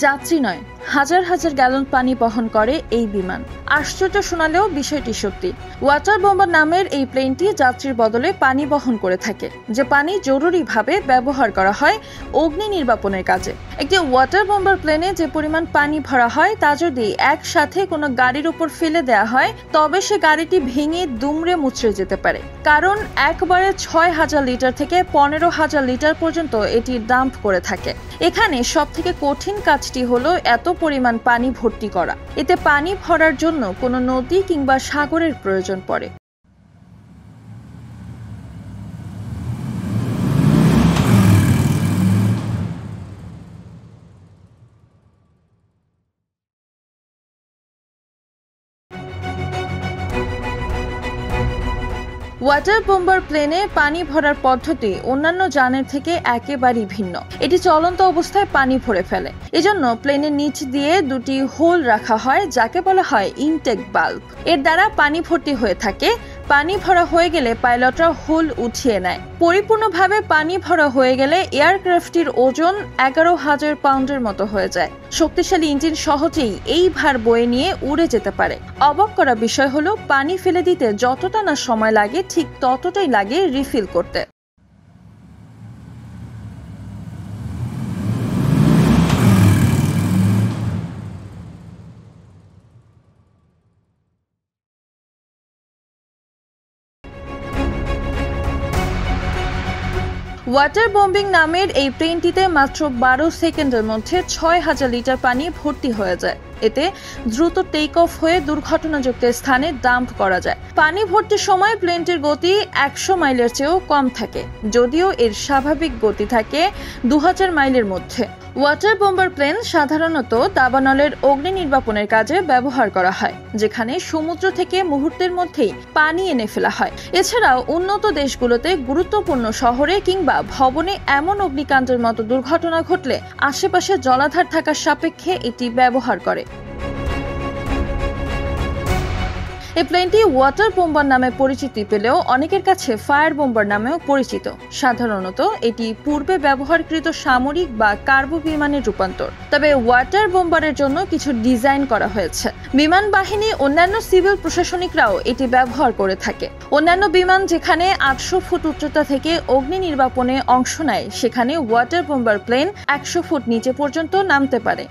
যাত্রী নয়, হাজার হাজার গ্যালন পানি বহন করে এই বিমান। আশ্চর্য শোনালেও বিষয়টি সত্যি। ওয়াটার বোম্বার নামের এই প্লেনটি যাত্রীর বদলে পানি বহন করে থাকে, যে পানি জরুরিভাবে ব্যবহার করা হয় অগ্নি নির্বাপনের কাজে। একটি ওয়াটার বোম্বার প্লেনে যে পরিমাণ পানি ভরা হয় তা যদি একসাথে কোনো গাড়ির উপর ফেলে দেওয়া হয়, তবে সে গাড়িটি ভেঙে দুমড়ে মুচড়ে যেতে পারে। কারণ একবারে ৬,০০০ লিটার থেকে ১৫,০০০ লিটার পর্যন্ত এটি ডাম্প করে থাকে। এখানে সবথেকে কঠিন কাজটি হলো এত পরিমাণ পানি ভর্তি করা। এতে পানি ভরার জন্য কোনো নদী কিংবা সাগরের প্রয়োজন পড়ে। ওয়াটার বোম্বার প্লেনে পানি ভরার পদ্ধতি অন্যান্য যানের থেকে একেবারেই ভিন্ন। এটি চলন্ত অবস্থায় পানি ভরে ফেলে। এজন্য প্লেনের নিচ দিয়ে দুটি হোল রাখা হয়, যাকে বলা হয় ইনটেক বাল্ব। এর দ্বারা পানি ভর্তি হয়ে থাকে। পানি ভরা হয়ে গেলে পাইলটরা হোল উঠিয়ে নেয়। পরিপূর্ণভাবে পানি ভরা হয়ে গেলে এয়ারক্রাফটটির ওজন ১১,০০০ পাউন্ডের মতো হয়ে যায়। শক্তিশালী ইঞ্জিন সহজেই এই ভার বয়ে নিয়ে উড়ে যেতে পারে। অবাক করা বিষয় হলো, পানি ফেলে দিতে যতটা না সময় লাগে ঠিক ততটাই লাগে রিফিল করতে। ওয়াটার বম্বিং নামের এই প্লেনটিতে মাত্র ১২ সেকেন্ডের মধ্যে ৬,০০০ লিটার পানি ভর্তি হয়ে যায়। এতে দ্রুত টেক অফ হয়ে দুর্ঘটনাযুক্ত স্থানে ডাম্প করা যায়। পানি ভর্তির সময় প্লেনটির গতি ১০০ মাইলের চেয়েও কম থাকে, যদিও এর স্বাভাবিক গতি থাকে ২০০০ মাইলের মধ্যে। ওয়াটার বোম্বার প্লেন সাধারণত দাবানলের অগ্নি নির্বাপনের কাজে ব্যবহার করা হয়, যেখানে সমুদ্র থেকে মুহূর্তের মধ্যেই পানি এনে ফেলা হয়। এছাড়াও উন্নত দেশগুলোতে গুরুত্বপূর্ণ শহরে কিংবা ভবনে এমন অগ্নিকাণ্ডের মতো দুর্ঘটনা ঘটলে আশেপাশে জলাধার থাকার সাপেক্ষে এটি ব্যবহার করে। এই প্লেনটি ওয়াটার বোম্বার নামে পরিচিতি পেলেও অনেকের কাছে ফায়ার বোম্বার নামেও পরিচিত। সাধারণত এটি পূর্বে ব্যবহারকৃত সামরিক বা কার্গো বিমানের রূপান্তর। তবে ওয়াটার বোম্বারের জন্য কিছু ডিজাইন করা হয়েছে। বিমান বাহিনী অন্যান্য সিভিল প্রশাসনিকরাও এটি ব্যবহার করে থাকে। অন্যান্য বিমান যেখানে ৮০০ ফুট উচ্চতা থেকে অগ্নি নির্বাপনে অংশ নেয়, সেখানে ওয়াটার বোম্বার প্লেন ১০০ ফুট নিচে পর্যন্ত নামতে পারে।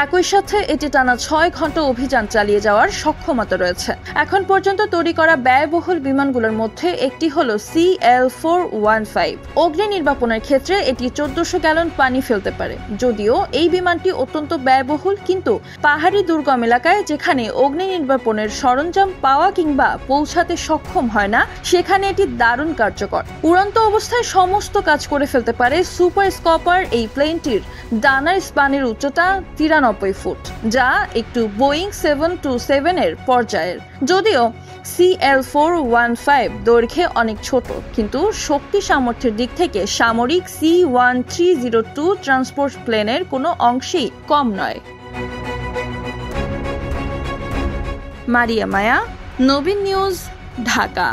একই সাথে এটি টানা ৬ ঘন্টা অভিযান চালিয়ে যাওয়ার সক্ষমতা রয়েছে। এখন পর্যন্ত তৈরি করা ব্যয়বহুল বিমানগুলোর মধ্যে একটি হলো CL-415। অগ্নি নির্বাপনের ক্ষেত্রে এটি ১৪০০ গ্যালন পানি ফেলতে পারে। যদিও এই বিমানটি অত্যন্ত ব্যয়বহুল, কিন্তু পাহাড়ি দুর্গম এলাকায় যেখানে অগ্নি নির্বাপনের সরঞ্জাম পাওয়া কিংবা পৌঁছাতে সক্ষম হয় না, সেখানে এটি দারুণ কার্যকর। উড়ন্ত অবস্থায় সমস্ত কাজ করে ফেলতে পারে সুপার স্কপার এই প্লেনটির ডানার স্পানের উচ্চতা ৯৩ ফুট, যা একটু বোয়িং 727 এর পর্যায়ের। যদিও CL-415 দৈর্ঘ্যে অনেক ছোট, কিন্তু শক্তি সামর্থ্যের দিক থেকে সামরিক C-1302 ট্রান্সপোর্ট প্লেনের কোনো অংশেই কম নয়। মারিয়া মায়া, নবীন নিউজ, ঢাকা।